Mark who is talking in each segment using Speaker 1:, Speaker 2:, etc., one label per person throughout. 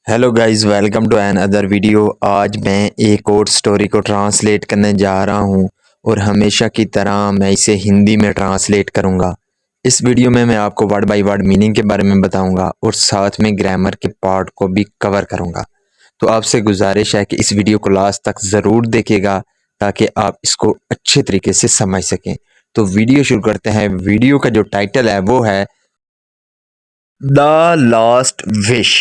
Speaker 1: Hello guys, welcome to another video. आज मैं एक और स्टोरी को ट्रांसलेट करने जा रहा हूँ और हमेशा की तरह मैं इसे हिंदी में ट्रांसलेट करूँगा। इस वीडियो में मैं आपको वर्ड बाय वर्ड मीनिंग के बारे में बताऊँगा और साथ में ग्रामर के पार्ट को भी कवर करूँगा। तो आपसे गुजारिश है कि इस वीडियो को लास्ट तक ज़रूर देखिएगा ताकि आप इसको अच्छे तरीके से समझ सकें। तो वीडियो शुरू करते हैं। वीडियो का जो टाइटल है वो है द लास्ट विश।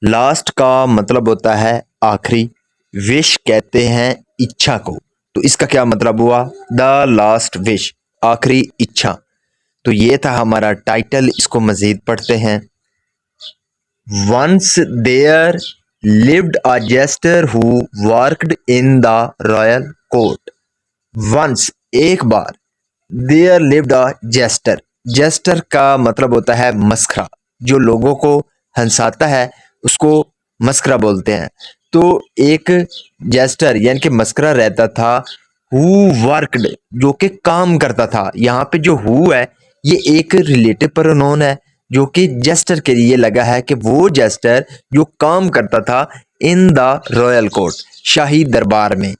Speaker 1: लास्ट का मतलब होता है आखिरी, विश कहते हैं इच्छा को। तो इसका क्या मतलब हुआ? द लास्ट विश, आखिरी इच्छा। तो ये था हमारा टाइटल। इसको मजीद पढ़ते हैं। Once there lived a jester who worked in the royal court. Once एक बार, there lived a jester. Jester का मतलब होता है मस्खरा, जो लोगों को हंसाता है उसको मस्खरा बोलते हैं। तो एक जेस्टर यानी कि मस्खरा रहता था, हु वर्कड जो कि काम करता था। यहाँ पे जो हु है ये एक रिलेटिव प्रोनाउन है जो कि जेस्टर के लिए लगा है कि वो जेस्टर जो काम करता था इन द रॉयल कोर्ट, शाही दरबार में।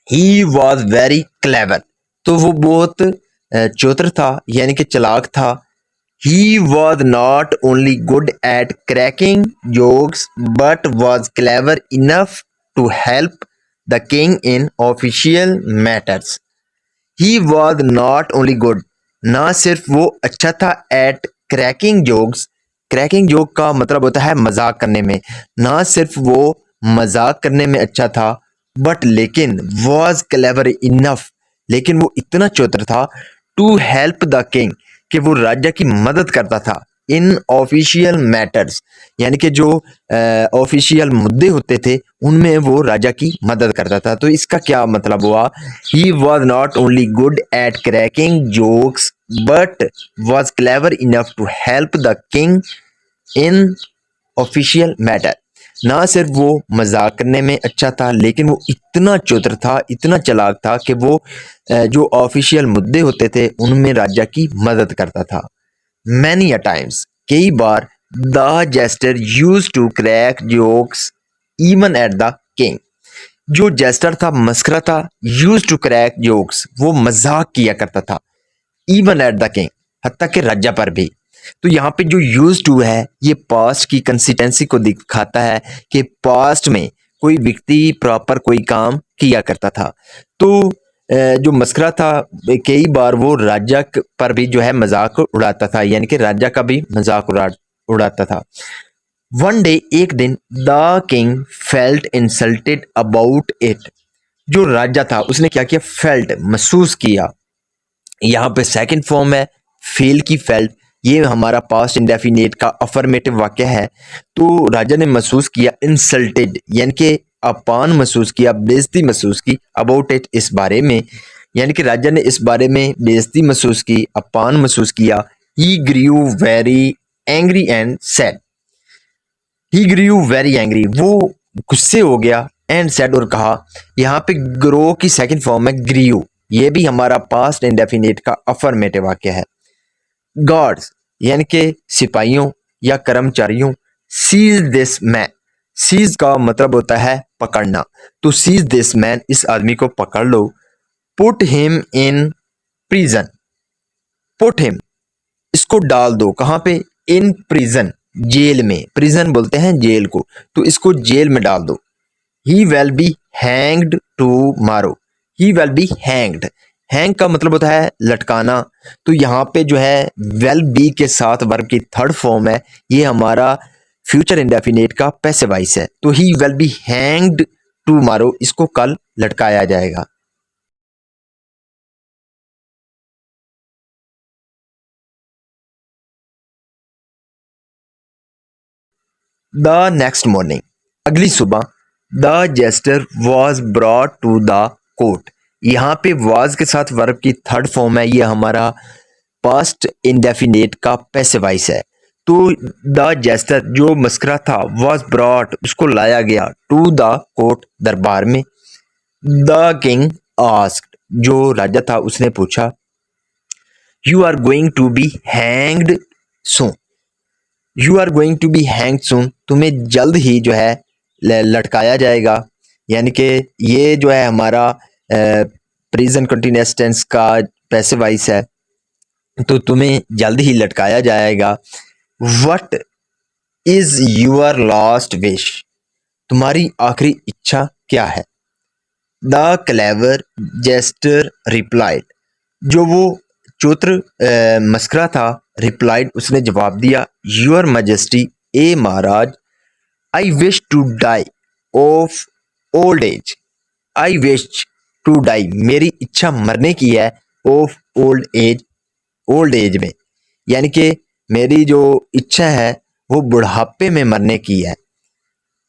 Speaker 1: ही वॉज वेरी क्लेवर, तो वो बहुत चतुर था यानी कि चालाक था। He was not only good at cracking jokes but was clever enough to help the king in official matters. He was not only good, ना सिर्फ वो अच्छा था at cracking jokes. Cracking joke का मतलब होता है मजाक करने में। ना सिर्फ वो मजाक करने में अच्छा था, बट लेकिन वॉज क्लेवर इनफ, लेकिन वो इतना चतुर था टू हेल्प द किंग, कि वो राजा की मदद करता था इन ऑफिशियल मैटर्स, यानी कि जो ऑफिशियल मुद्दे होते थे उनमें वो राजा की मदद करता था। तो इसका क्या मतलब हुआ? He was not only good at cracking jokes but was clever enough to help the king in official matter. ना सिर्फ वो मजाक करने में अच्छा था, लेकिन वो इतना चतुर था, इतना चालाक था कि वो जो ऑफिशियल मुद्दे होते थे उनमें राजा की मदद करता था। मैनी अ टाइम्स, कई बार, the jester used to crack jokes even at the king. जो जेस्टर था, मस्करा था, यूज टू क्रैक जोक्स, वो मजाक किया करता था, इवन एट द किंग, हत्ता के राजा पर भी। तो यहाँ पे जो यूज टू है ये पास्ट की कंसिस्टेंसी को दिखाता है कि पास्ट में कोई व्यक्ति प्रॉपर कोई काम किया करता था। तो जो मस्करा था, कई बार वो राजा पर भी जो है मजाक उड़ाता था, यानी कि राजा का भी मजाक उड़ाता था। वन डे, एक दिन, the king felt insulted about it. जो राजा था उसने क्या किया? फेल्ट, महसूस किया। यहाँ पे सेकंड फॉर्म है फील की फेल्ट। ये हमारा पास्ट इंडेफिनेट का अफर्मेटिव वाक्य है। तो राजा ने महसूस किया, इंसल्टेड यानी कि अपमान महसूस किया, बेइज्जती महसूस की, अबाउट इट इस बारे में, यानी कि राजा ने इस बारे में बेइज्जती महसूस की, अपमान महसूस किया। He grew very angry and sad. He grew very angry, वो गुस्से हो गया, एंड सेड और कहा। यहाँ पे ग्रो की सेकंड फॉर्म है ग्रीव, ये भी हमारा पास्ट इंडेफिनेट का अफर्मेटिव वाक्य है। गार्ड्स यानी कि सिपाहियों या कर्मचारियों, सीज दिस मैन। सीज का मतलब होता है पकड़ना। तो सीज दिस मैन, इस आदमी को पकड़ लो। Put him in prison. Put him, इसको डाल दो कहाँ पे? इन प्रिजन, जेल में। प्रिजन बोलते हैं जेल को, तो इसको जेल में डाल दो। ही will be hanged tomorrow. He will be hanged, hang का मतलब होता है लटकाना। तो यहाँ पे जो है वेल बी के साथ वर्ब की थर्ड फॉर्म है, ये हमारा फ्यूचर इंडेफिनेट का पैसिव वॉइस है। तो he will be hanged tomorrow, इसको कल लटकाया जाएगा। द नेक्स्ट मॉर्निंग, अगली सुबह, the jester was brought to the court. यहाँ पे वॉज के साथ वर्ब की थर्ड फॉर्म है, ये हमारा पास्ट इंडेफिनेट का पैसिव वॉइस है। तो द जेस्टर जो मस्करा था, वॉज ब्रॉट, उसको लाया गया, टू द कोर्ट, दरबार में। द किंग आस्क्ड, जो राजा था उसने पूछा। You are going to be hanged soon. You are going to be hang soon, तुम्हें जल्द ही जो है लटकाया जाएगा। यानी कि ये जो है हमारा प्रेजेंट कंटिन्यूअस टेंस का पैसिव वॉइस है, तो तुम्हें जल्द ही लटकाया जाएगा। What is your last wish, तुम्हारी आखिरी इच्छा क्या है। द क्लेवर जेस्टर रिप्लाइड, जो वो चोत्र मस्करा था, रिप्लाइड उसने जवाब दिया, योर मैजेस्टी ए महाराज, I wish to die of old age, I wish to die, मेरी इच्छा मरने की है, ऑफ ओल्ड एज में, यानी कि मेरी जो इच्छा है वो बुढ़ापे में मरने की है।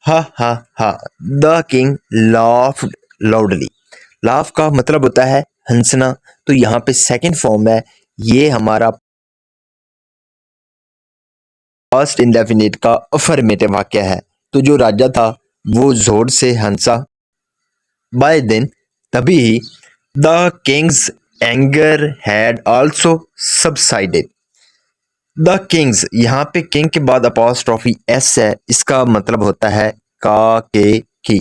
Speaker 1: हा हा हा, the king laughed loudly, laugh का मतलब होता है हंसना, तो यहाँ पे सेकंड फॉर्म है, ये हमारा पास्ट इंडेफिनिट का अफर्मेटिव वाक्य है। तो जो राजा था वो जोर से हंसा। बाय देन, तभी ही, the king's anger had also subsided. The king's, यहाँ पे किंग के बाद अपॉस्ट्रोफी एस है, इसका मतलब होता है का के की।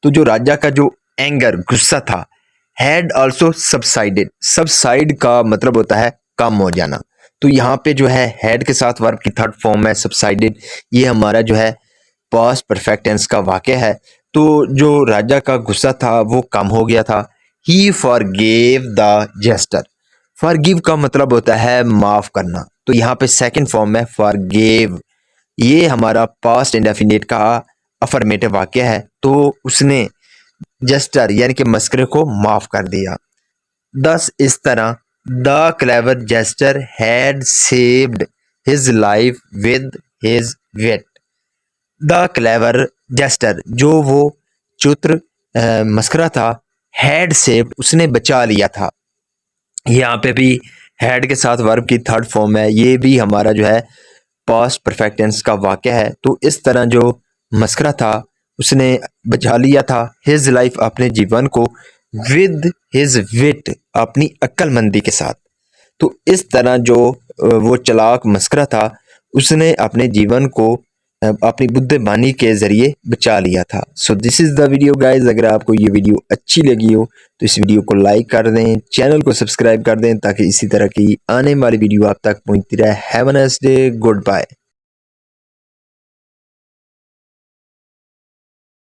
Speaker 1: तो जो राजा का जो एंगर गुस्सा था, हैड आल्सो सबसाइडेड, सबसाइड का मतलब होता है कम हो जाना। तो यहाँ पे जो है हैड के साथ वर्ब की थर्ड फॉर्म है सबसाइडेड, ये हमारा जो है पास्ट परफेक्ट टेंस का वाक्य है। तो जो राजा का गुस्सा था वो कम हो गया था। ही फॉरगेव द जेस्टर, फॉरगिव का मतलब होता है माफ करना, तो यहाँ पे सेकंड फॉर्म है फॉरगेव, ये हमारा पास्ट इंडेफिनिट का अफर्मेटिव वाक्य है। तो उसने जेस्टर यानी कि मस्करे को माफ कर दिया। दस इस तरह, the clever jester had saved his life with his wit. The clever jester, जो वो चतुर मस्करा था, हैड सेव्ड, उसने बचा लिया था। यहाँ पे भी हैड के साथ वर्ब की थर्ड फॉर्म है, ये भी हमारा जो है पास्ट परफेक्ट टेंस का वाक्य है। तो इस तरह जो मस्करा था उसने बचा लिया था हिज लाइफ, अपने जीवन को, विद हिज विट, अपनी अक्लमंदी के साथ। तो इस तरह जो वो चालाक मस्करा था उसने अपने जीवन को अपनी बुद्धिमानी के जरिए बचा लिया था। So this is the video guys. अगर आपको ये वीडियो अच्छी लगी हो तो इस वीडियो को लाइक कर दें, चैनल को सब्सक्राइब कर दें, ताकि इसी तरह की आने वाली वीडियो आप तक पहुंचती रहे। Have a nice day, good bye.